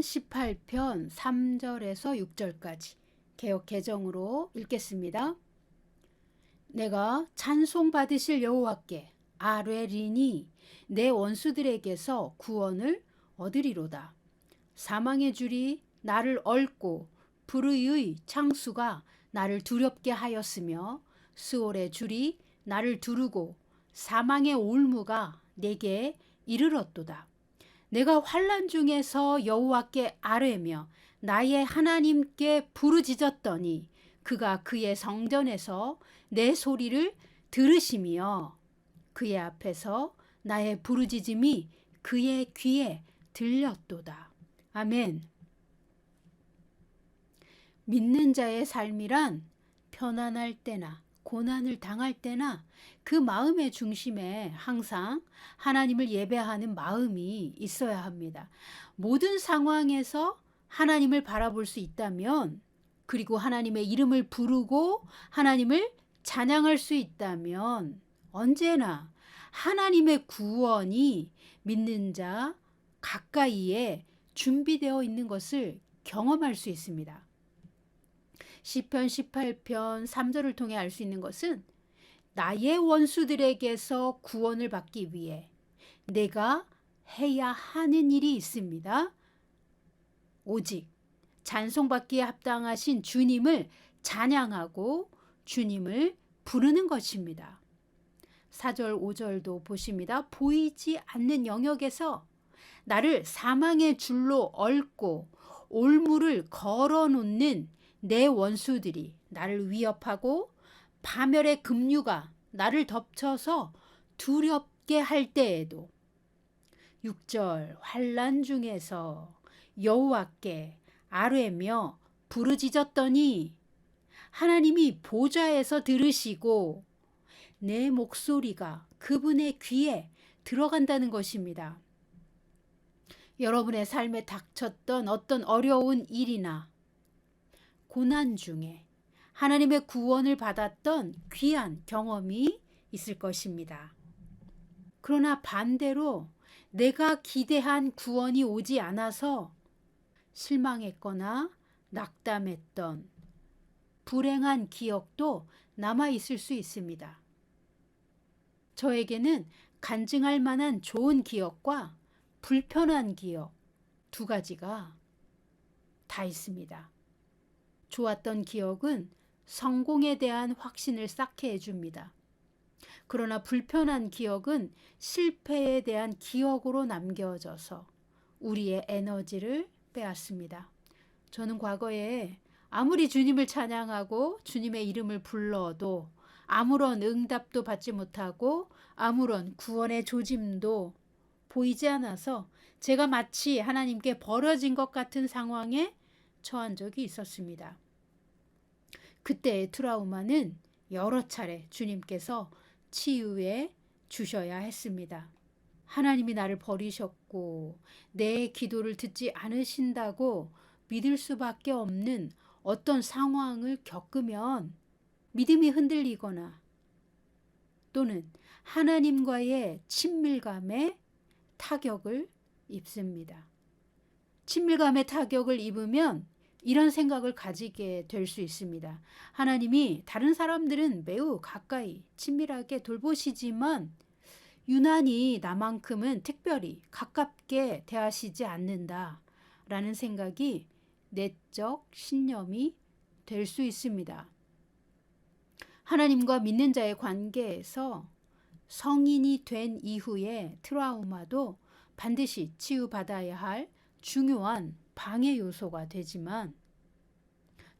시편 18편 3절에서 6절까지 개역 개정으로 읽겠습니다. 내가 찬송 받으실 여호와께 아뢰리니 내 원수들에게서 구원을 얻으리로다. 사망의 줄이 나를 얽고 불의의 창수가 나를 두렵게 하였으며 스올의 줄이 나를 두르고 사망의 올무가 내게 이르렀도다. 내가 환난 중에서 여호와께 아뢰며 나의 하나님께 부르짖었더니 그가 그의 성전에서 내 소리를 들으시며 그의 앞에서 나의 부르짖음이 그의 귀에 들렸도다. 아멘. 믿는 자의 삶이란 편안할 때나 고난을 당할 때나 그 마음의 중심에 항상 하나님을 예배하는 마음이 있어야 합니다. 모든 상황에서 하나님을 바라볼 수 있다면, 그리고 하나님의 이름을 부르고 하나님을 찬양할 수 있다면 언제나 하나님의 구원이 믿는 자 가까이에 준비되어 있는 것을 경험할 수 있습니다. 시편 18편 3절을 통해 알 수 있는 것은 나의 원수들에게서 구원을 받기 위해 내가 해야 하는 일이 있습니다. 오직 찬송받기에 합당하신 주님을 찬양하고 주님을 부르는 것입니다. 4절 5절도 보십니다. 보이지 않는 영역에서 나를 사망의 줄로 얽고 올무를 걸어놓는 내 원수들이 나를 위협하고 파멸의 급류가 나를 덮쳐서 두렵게 할 때에도 6절 환난 중에서 여호와께 아뢰며 부르짖었더니 하나님이 보좌에서 들으시고 내 목소리가 그분의 귀에 들어간다는 것입니다. 여러분의 삶에 닥쳤던 어떤 어려운 일이나 고난 중에 하나님의 구원을 받았던 귀한 경험이 있을 것입니다. 그러나 반대로 내가 기대한 구원이 오지 않아서 실망했거나 낙담했던 불행한 기억도 남아 있을 수 있습니다. 저에게는 간증할 만한 좋은 기억과 불편한 기억 두 가지가 다 있습니다. 좋았던 기억은 성공에 대한 확신을 쌓게 해줍니다. 그러나 불편한 기억은 실패에 대한 기억으로 남겨져서 우리의 에너지를 빼앗습니다. 저는 과거에 아무리 주님을 찬양하고 주님의 이름을 불러도 아무런 응답도 받지 못하고 아무런 구원의 조짐도 보이지 않아서 제가 마치 하나님께 버려진 것 같은 상황에 처한 적이 있었습니다. 그때의 트라우마는 여러 차례 주님께서 치유해 주셔야 했습니다. 하나님이 나를 버리셨고 내 기도를 듣지 않으신다고 믿을 수밖에 없는 어떤 상황을 겪으면 믿음이 흔들리거나 또는 하나님과의 친밀감에 타격을 입습니다. 친밀감의 타격을 입으면 이런 생각을 가지게 될 수 있습니다. 하나님이 다른 사람들은 매우 가까이 친밀하게 돌보시지만 유난히 나만큼은 특별히 가깝게 대하시지 않는다라는 생각이 내적 신념이 될 수 있습니다. 하나님과 믿는 자의 관계에서 성인이 된 이후의 트라우마도 반드시 치유받아야 할 중요한 방해 요소가 되지만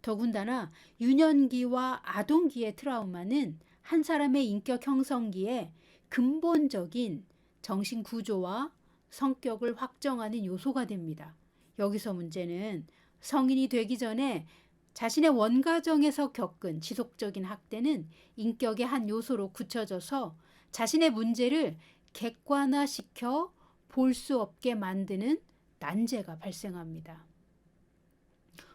더군다나 유년기와 아동기의 트라우마는 한 사람의 인격 형성기에 근본적인 정신 구조와 성격을 확정하는 요소가 됩니다. 여기서 문제는 성인이 되기 전에 자신의 원가정에서 겪은 지속적인 학대는 인격의 한 요소로 굳혀져서 자신의 문제를 객관화시켜 볼 수 없게 만드는 난제가 발생합니다.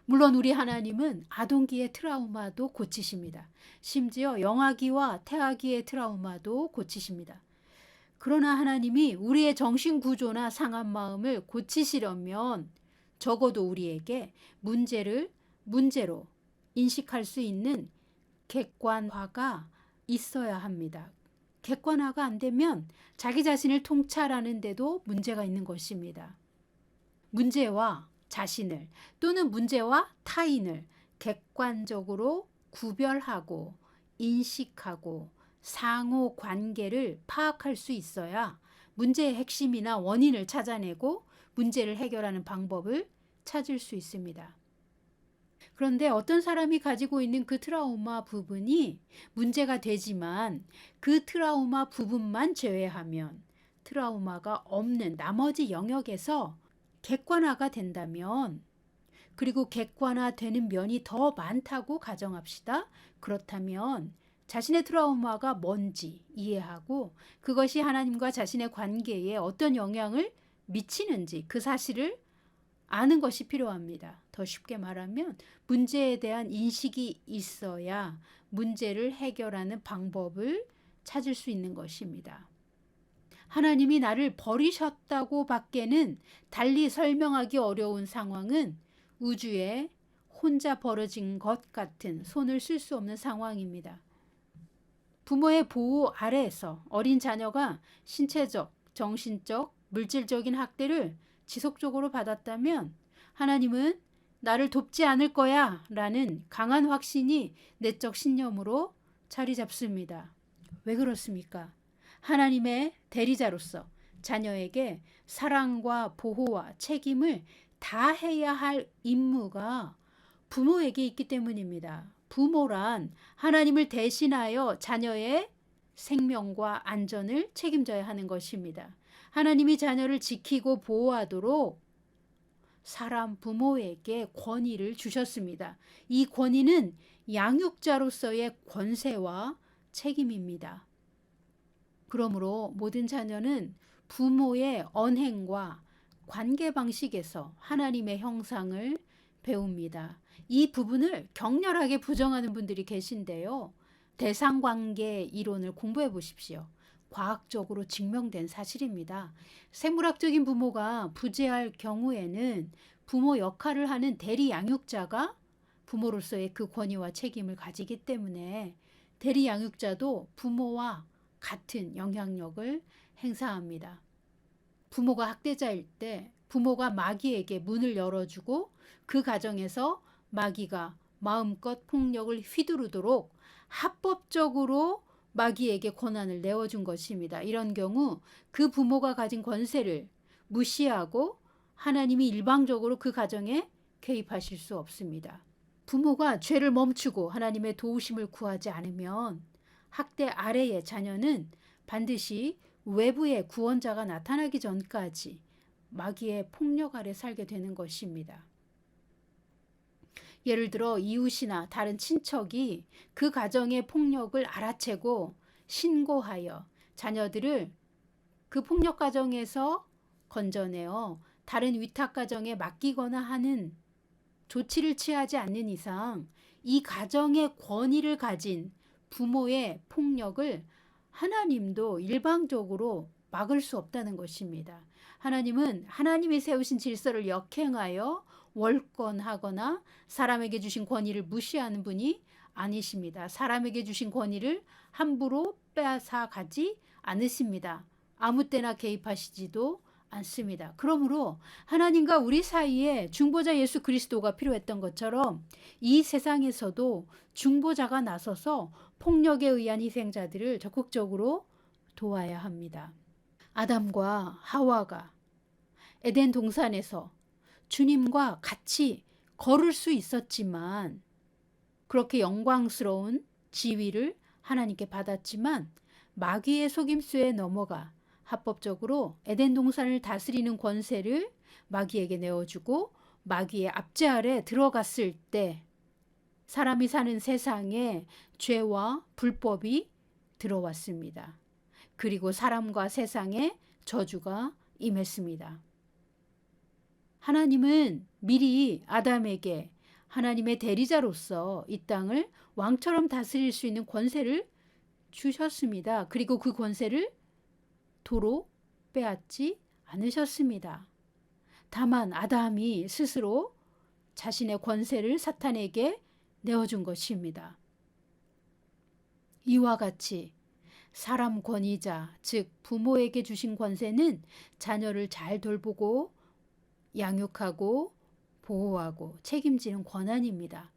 물론 우리 하나님은 아동기의 트라우마도 고치십니다. 심지어 영아기와 태아기의 트라우마도 고치십니다. 그러나 하나님이 우리의 정신구조나 상한 마음을 고치시려면 적어도 우리에게 문제로 인식할 수 있는 객관화가 있어야 합니다. 객관화가 안 되면 자기 자신을 통찰하는 데도 문제가 있는 것입니다. 문제와 자신을 또는 문제와 타인을 객관적으로 구별하고 인식하고 상호 관계를 파악할 수 있어야 문제의 핵심이나 원인을 찾아내고 문제를 해결하는 방법을 찾을 수 있습니다. 그런데 어떤 사람이 가지고 있는 그 트라우마 부분이 문제가 되지만 그 트라우마 부분만 제외하면 트라우마가 없는 나머지 영역에서 객관화가 된다면, 그리고 객관화되는 면이 더 많다고 가정합시다. 그렇다면 자신의 트라우마가 뭔지 이해하고 그것이 하나님과 자신의 관계에 어떤 영향을 미치는지 그 사실을 아는 것이 필요합니다. 더 쉽게 말하면 문제에 대한 인식이 있어야 문제를 해결하는 방법을 찾을 수 있는 것입니다. 하나님이 나를 버리셨다고 밖에는 달리 설명하기 어려운 상황은 우주에 혼자 벌어진 것 같은 손을 쓸 수 없는 상황입니다. 부모의 보호 아래에서 어린 자녀가 신체적, 정신적, 물질적인 학대를 지속적으로 받았다면 하나님은 나를 돕지 않을 거야 라는 강한 확신이 내적 신념으로 자리 잡습니다. 왜 그렇습니까? 하나님의 대리자로서 자녀에게 사랑과 보호와 책임을 다해야 할 임무가 부모에게 있기 때문입니다. 부모란 하나님을 대신하여 자녀의 생명과 안전을 책임져야 하는 것입니다. 하나님이 자녀를 지키고 보호하도록 사람 부모에게 권위를 주셨습니다. 이 권위는 양육자로서의 권세와 책임입니다. 그러므로 모든 자녀는 부모의 언행과 관계 방식에서 하나님의 형상을 배웁니다. 이 부분을 격렬하게 부정하는 분들이 계신데요. 대상관계 이론을 공부해 보십시오. 과학적으로 증명된 사실입니다. 생물학적인 부모가 부재할 경우에는 부모 역할을 하는 대리 양육자가 부모로서의 그 권위와 책임을 가지기 때문에 대리 양육자도 부모와 같은 영향력을 행사합니다. 부모가 학대자일 때 부모가 마귀에게 문을 열어주고 그 가정에서 마귀가 마음껏 폭력을 휘두르도록 합법적으로 마귀에게 권한을 내어준 것입니다. 이런 경우 그 부모가 가진 권세를 무시하고 하나님이 일방적으로 그 가정에 개입하실 수 없습니다. 부모가 죄를 멈추고 하나님의 도우심을 구하지 않으면 학대 아래의 자녀는 반드시 외부의 구원자가 나타나기 전까지 마귀의 폭력 아래 살게 되는 것입니다. 예를 들어 이웃이나 다른 친척이 그 가정의 폭력을 알아채고 신고하여 자녀들을 그 폭력 가정에서 건져내어 다른 위탁 가정에 맡기거나 하는 조치를 취하지 않는 이상 이 가정의 권위를 가진 부모의 폭력을 하나님도 일방적으로 막을 수 없다는 것입니다. 하나님은 하나님이 세우신 질서를 역행하여 월권하거나 사람에게 주신 권위를 무시하는 분이 아니십니다. 사람에게 주신 권위를 함부로 빼앗아 가지 않으십니다. 아무 때나 개입하시지도 않습니다. 그러므로 하나님과 우리 사이에 중보자 예수 그리스도가 필요했던 것처럼 이 세상에서도 중보자가 나서서 폭력에 의한 희생자들을 적극적으로 도와야 합니다. 아담과 하와가 에덴 동산에서 주님과 같이 걸을 수 있었지만 그렇게 영광스러운 지위를 하나님께 받았지만 마귀의 속임수에 넘어가 합법적으로 에덴 동산을 다스리는 권세를 마귀에게 내어주고 마귀의 압제 아래 들어갔을 때 사람이 사는 세상에 죄와 불법이 들어왔습니다. 그리고 사람과 세상에 저주가 임했습니다. 하나님은 미리 아담에게 하나님의 대리자로서 이 땅을 왕처럼 다스릴 수 있는 권세를 주셨습니다. 그리고 그 권세를 도로 빼앗지 않으셨습니다. 다만 아담이 스스로 자신의 권세를 사탄에게 내어준 것입니다. 이와 같이 사람 권위자, 즉 부모에게 주신 권세는 자녀를 잘 돌보고 양육하고 보호하고 책임지는 권한입니다.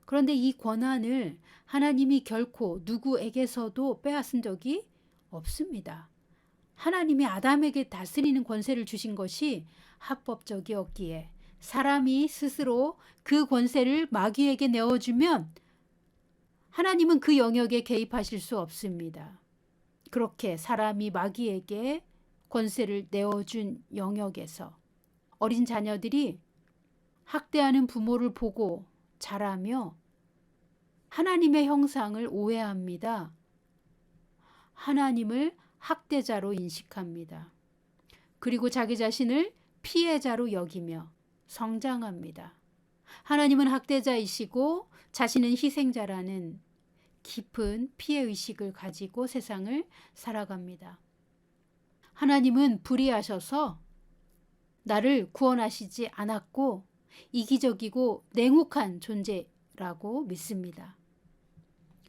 그런데 이 권한을 하나님이 결코 누구에게서도 빼앗은 적이 없습니다. 하나님이 아담에게 다스리는 권세를 주신 것이 합법적이었기에 사람이 스스로 그 권세를 마귀에게 내어주면 하나님은 그 영역에 개입하실 수 없습니다. 그렇게 사람이 마귀에게 권세를 내어준 영역에서 어린 자녀들이 학대하는 부모를 보고 자라며 하나님의 형상을 오해합니다. 하나님을 학대자로 인식합니다. 그리고 자기 자신을 피해자로 여기며 성장합니다. 하나님은 학대자이시고 자신은 희생자라는 깊은 피해의식을 가지고 세상을 살아갑니다. 하나님은 불의하셔서 나를 구원하시지 않았고 이기적이고 냉혹한 존재라고 믿습니다.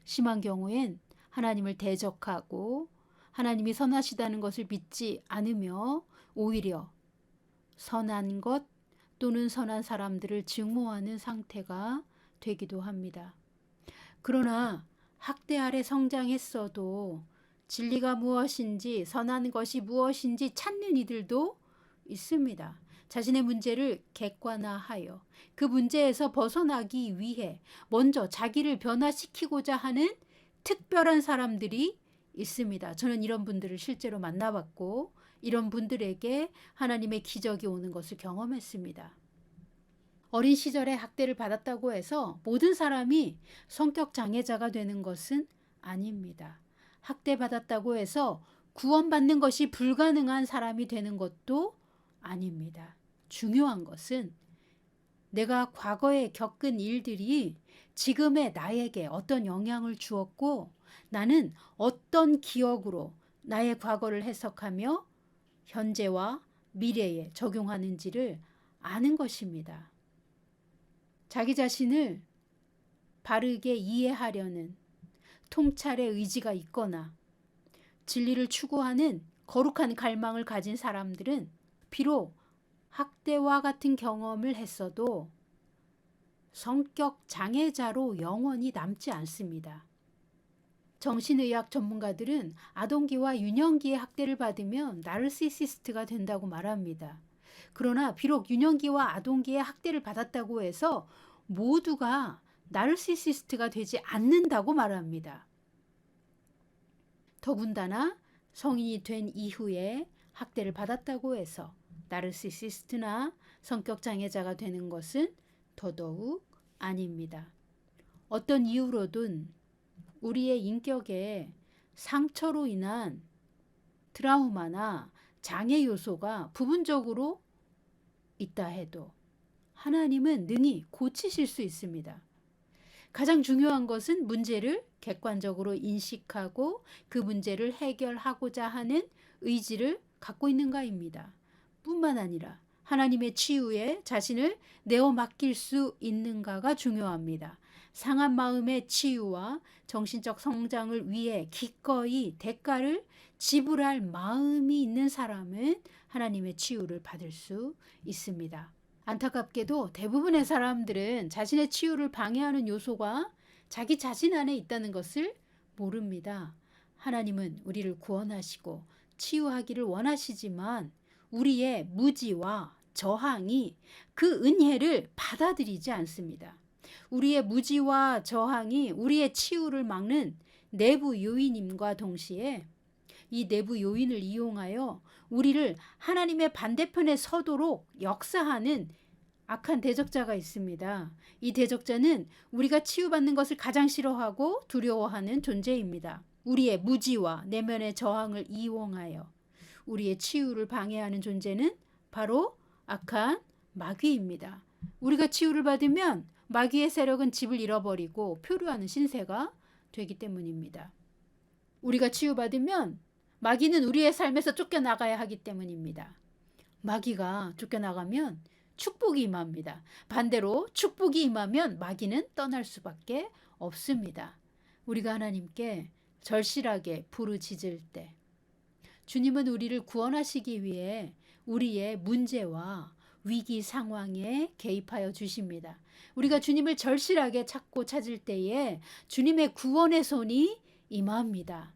심한 경우엔 하나님을 대적하고 하나님이 선하시다는 것을 믿지 않으며 오히려 선한 것 또는 선한 사람들을 증오하는 상태가 되기도 합니다. 그러나 학대 아래 성장했어도 진리가 무엇인지 선한 것이 무엇인지 찾는 이들도 있습니다. 자신의 문제를 객관화하여 그 문제에서 벗어나기 위해 먼저 자기를 변화시키고자 하는 특별한 사람들이 있습니다. 저는 이런 분들을 실제로 만나봤고 이런 분들에게 하나님의 기적이 오는 것을 경험했습니다. 어린 시절에 학대를 받았다고 해서 모든 사람이 성격 장애자가 되는 것은 아닙니다. 학대받았다고 해서 구원받는 것이 불가능한 사람이 되는 것도 아닙니다. 중요한 것은 내가 과거에 겪은 일들이 지금의 나에게 어떤 영향을 주었고 나는 어떤 기억으로 나의 과거를 해석하며 현재와 미래에 적용하는지를 아는 것입니다. 자기 자신을 바르게 이해하려는 통찰의 의지가 있거나 진리를 추구하는 거룩한 갈망을 가진 사람들은 비록 학대와 같은 경험을 했어도 성격 장애자로 영원히 남지 않습니다. 정신의학 전문가들은 아동기와 유년기의 학대를 받으면 나르시시스트가 된다고 말합니다. 그러나 비록 유년기와 아동기의 학대를 받았다고 해서 모두가 나르시시스트가 되지 않는다고 말합니다. 더군다나 성인이 된 이후에 학대를 받았다고 해서 나르시시스트나 성격장애자가 되는 것은 더더욱 아닙니다. 어떤 이유로든 우리의 인격에 상처로 인한 트라우마나 장애 요소가 부분적으로 있다 해도 하나님은 능히 고치실 수 있습니다. 가장 중요한 것은 문제를 객관적으로 인식하고 그 문제를 해결하고자 하는 의지를 갖고 있는가입니다. 뿐만 아니라 하나님의 치유에 자신을 내어 맡길 수 있는가가 중요합니다. 상한 마음의 치유와 정신적 성장을 위해 기꺼이 대가를 지불할 마음이 있는 사람은 하나님의 치유를 받을 수 있습니다. 안타깝게도 대부분의 사람들은 자신의 치유를 방해하는 요소가 자기 자신 안에 있다는 것을 모릅니다. 하나님은 우리를 구원하시고 치유하기를 원하시지만 우리의 무지와 저항이 그 은혜를 받아들이지 않습니다. 우리의 무지와 저항이 우리의 치유를 막는 내부 요인임과 동시에 이 내부 요인을 이용하여 우리를 하나님의 반대편에 서도록 역사하는 악한 대적자가 있습니다. 이 대적자는 우리가 치유받는 것을 가장 싫어하고 두려워하는 존재입니다. 우리의 무지와 내면의 저항을 이용하여 우리의 치유를 방해하는 존재는 바로 악한 마귀입니다. 우리가 치유를 받으면 마귀의 세력은 집을 잃어버리고 표류하는 신세가 되기 때문입니다. 우리가 치유받으면 마귀는 우리의 삶에서 쫓겨나가야 하기 때문입니다. 마귀가 쫓겨나가면 축복이 임합니다. 반대로 축복이 임하면 마귀는 떠날 수밖에 없습니다. 우리가 하나님께 절실하게 부르짖을 때 주님은 우리를 구원하시기 위해 우리의 문제와 위기 상황에 개입하여 주십니다. 우리가 주님을 절실하게 찾고 찾을 때에 주님의 구원의 손이 임합니다.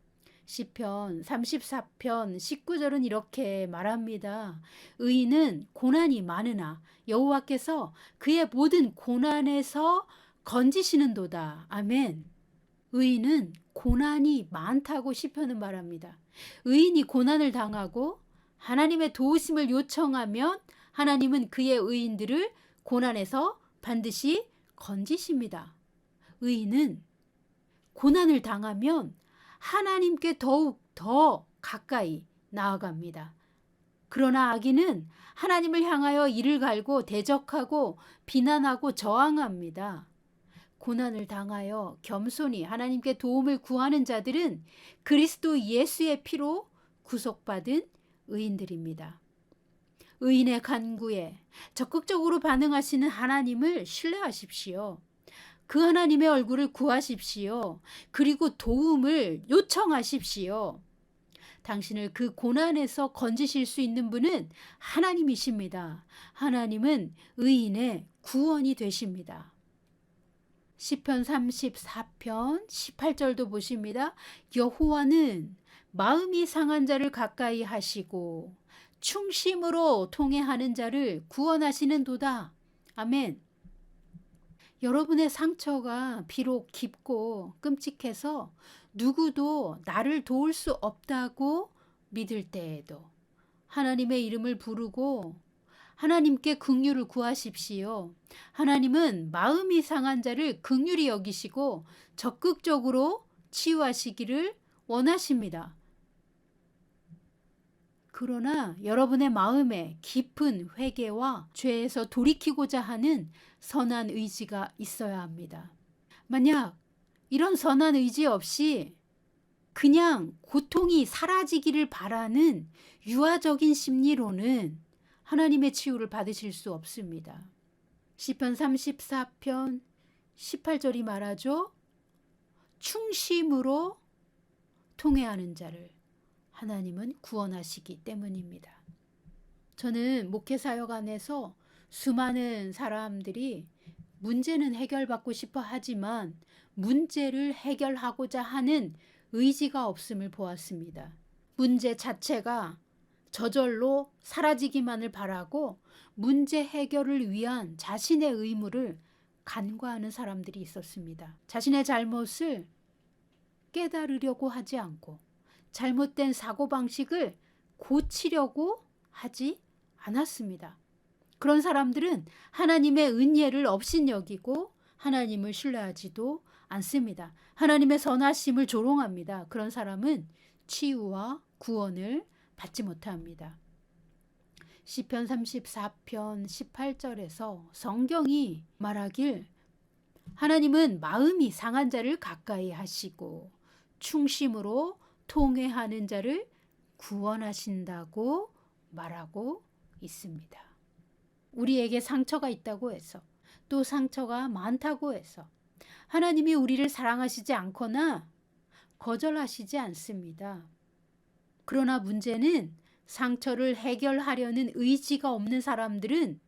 시편 34편 19절은 이렇게 말합니다. 의인은 고난이 많으나 여호와께서 그의 모든 고난에서 건지시는도다. 아멘. 의인은 고난이 많다고 시편은 말합니다. 의인이 고난을 당하고 하나님의 도우심을 요청하면 하나님은 그의 의인들을 고난에서 반드시 건지십니다. 의인은 고난을 당하면 하나님께 더욱 더 가까이 나아갑니다. 그러나 악인은 하나님을 향하여 이를 갈고 대적하고 비난하고 저항합니다. 고난을 당하여 겸손히 하나님께 도움을 구하는 자들은 그리스도 예수의 피로 구속받은 의인들입니다. 의인의 간구에 적극적으로 반응하시는 하나님을 신뢰하십시오. 그 하나님의 얼굴을 구하십시오. 그리고 도움을 요청하십시오. 당신을 그 고난에서 건지실 수 있는 분은 하나님이십니다. 하나님은 의인의 구원이 되십니다. 시편 34편 18절도 보십니다. 여호와는 마음이 상한 자를 가까이 하시고 충심으로 통회하는 자를 구원하시는 도다. 아멘. 여러분의 상처가 비록 깊고 끔찍해서 누구도 나를 도울 수 없다고 믿을 때에도 하나님의 이름을 부르고 하나님께 긍휼을 구하십시오. 하나님은 마음이 상한 자를 긍휼히 여기시고 적극적으로 치유하시기를 원하십니다. 그러나 여러분의 마음에 깊은 회개와 죄에서 돌이키고자 하는 선한 의지가 있어야 합니다. 만약 이런 선한 의지 없이 그냥 고통이 사라지기를 바라는 유아적인 심리로는 하나님의 치유를 받으실 수 없습니다. 시편 34편 18절이 말하죠. 충심으로 통회하는 자를 하나님은 구원하시기 때문입니다. 저는 목회사역 안에서 수많은 사람들이 문제는 해결받고 싶어 하지만 문제를 해결하고자 하는 의지가 없음을 보았습니다. 문제 자체가 저절로 사라지기만을 바라고 문제 해결을 위한 자신의 의무를 간과하는 사람들이 있었습니다. 자신의 잘못을 깨달으려고 하지 않고 잘못된 사고방식을 고치려고 하지 않았습니다. 그런 사람들은 하나님의 은혜를 업신여기고 하나님을 신뢰하지도 않습니다. 하나님의 선하심을 조롱합니다. 그런 사람은 치유와 구원을 받지 못합니다. 시편 34편 18절에서 성경이 말하길 하나님은 마음이 상한 자를 가까이 하시고 충심으로 통회하는 자를 구원하신다고 말하고 있습니다. 우리에게 상처가 있다고 해서 또 상처가 많다고 해서 하나님이 우리를 사랑하시지 않거나 거절하시지 않습니다. 그러나 문제는 상처를 해결하려는 의지가 없는 사람들은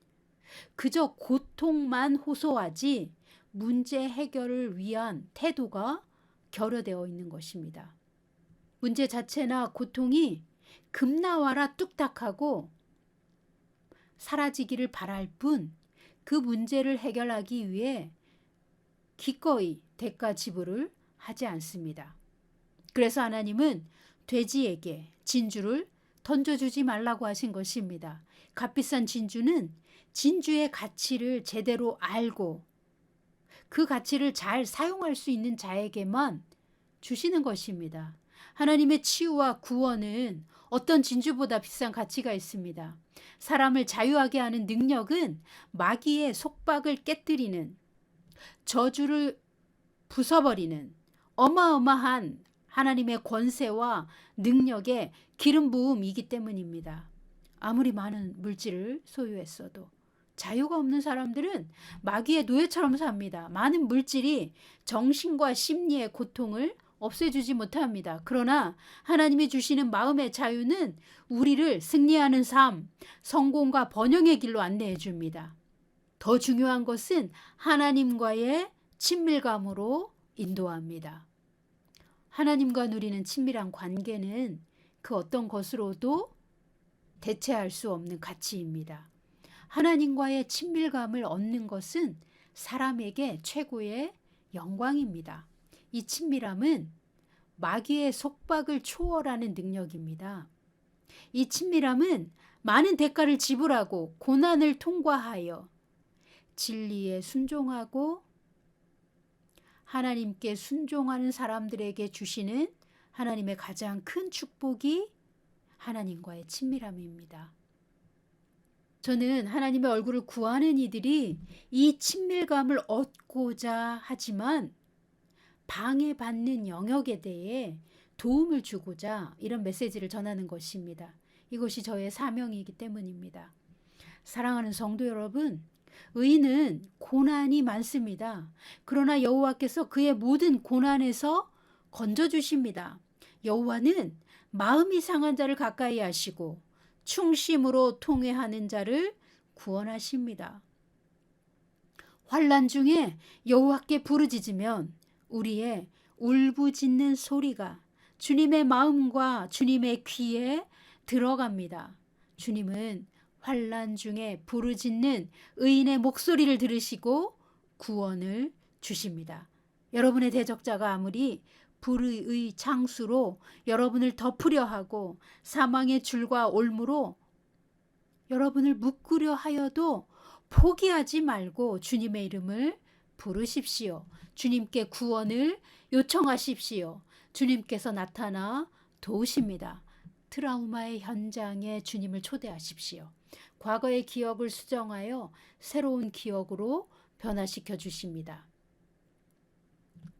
그저 고통만 호소하지 문제 해결을 위한 태도가 결여되어 있는 것입니다. 문제 자체나 고통이 급나와라 뚝딱하고 사라지기를 바랄 뿐 그 문제를 해결하기 위해 기꺼이 대가 지불을 하지 않습니다. 그래서 하나님은 돼지에게 진주를 던져주지 말라고 하신 것입니다. 값비싼 진주는 진주의 가치를 제대로 알고 그 가치를 잘 사용할 수 있는 자에게만 주시는 것입니다. 하나님의 치유와 구원은 어떤 진주보다 비싼 가치가 있습니다. 사람을 자유하게 하는 능력은 마귀의 속박을 깨뜨리는, 저주를 부숴버리는 어마어마한 하나님의 권세와 능력의 기름 부음이기 때문입니다. 아무리 많은 물질을 소유했어도. 자유가 없는 사람들은 마귀의 노예처럼 삽니다. 많은 물질이 정신과 심리의 고통을 없애주지 못합니다. 그러나 하나님이 주시는 마음의 자유는 우리를 승리하는 삶, 성공과 번영의 길로 안내해 줍니다. 더 중요한 것은 하나님과의 친밀감으로 인도합니다. 하나님과 누리는 친밀한 관계는 그 어떤 것으로도 대체할 수 없는 가치입니다. 하나님과의 친밀감을 얻는 것은 사람에게 최고의 영광입니다. 이 친밀함은 마귀의 속박을 초월하는 능력입니다. 이 친밀함은 많은 대가를 지불하고 고난을 통과하여 진리에 순종하고 하나님께 순종하는 사람들에게 주시는 하나님의 가장 큰 축복이 하나님과의 친밀함입니다. 저는 하나님의 얼굴을 구하는 이들이 이 친밀감을 얻고자 하지만 방해받는 영역에 대해 도움을 주고자 이런 메시지를 전하는 것입니다. 이것이 저의 사명이기 때문입니다. 사랑하는 성도 여러분, 의인은 고난이 많습니다. 그러나 여호와께서 그의 모든 고난에서 건져주십니다. 여호와는 마음이 상한 자를 가까이 하시고 충심으로 통회하는 자를 구원하십니다. 환난 중에 여호와께 부르짖으면 우리의 울부짖는 소리가 주님의 마음과 주님의 귀에 들어갑니다. 주님은 환난 중에 부르짖는 의인의 목소리를 들으시고 구원을 주십니다. 여러분의 대적자가 아무리 불의의 창수로 여러분을 덮으려 하고 사망의 줄과 올무로 여러분을 묶으려 하여도 포기하지 말고 주님의 이름을 부르십시오. 주님께 구원을 요청하십시오. 주님께서 나타나 도우십니다. 트라우마의 현장에 주님을 초대하십시오. 과거의 기억을 수정하여 새로운 기억으로 변화시켜 주십니다.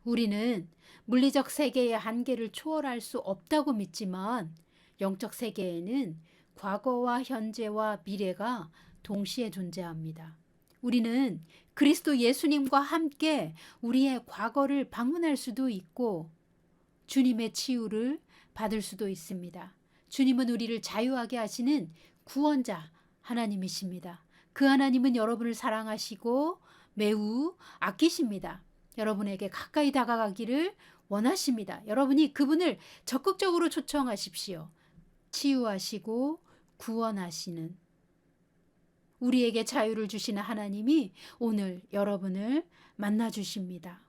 우리는 물리적 세계의 한계를 초월할 수 없다고 믿지만 영적 세계에는 과거와 현재와 미래가 동시에 존재합니다. 우리는 그리스도 예수님과 함께 우리의 과거를 방문할 수도 있고 주님의 치유를 받을 수도 있습니다. 주님은 우리를 자유하게 하시는 구원자 하나님이십니다. 그 하나님은 여러분을 사랑하시고 매우 아끼십니다. 여러분에게 가까이 다가가기를 원하십니다. 여러분이 그분을 적극적으로 초청하십시오. 치유하시고 구원하시는 우리에게 자유를 주시는 하나님이 오늘 여러분을 만나 주십니다.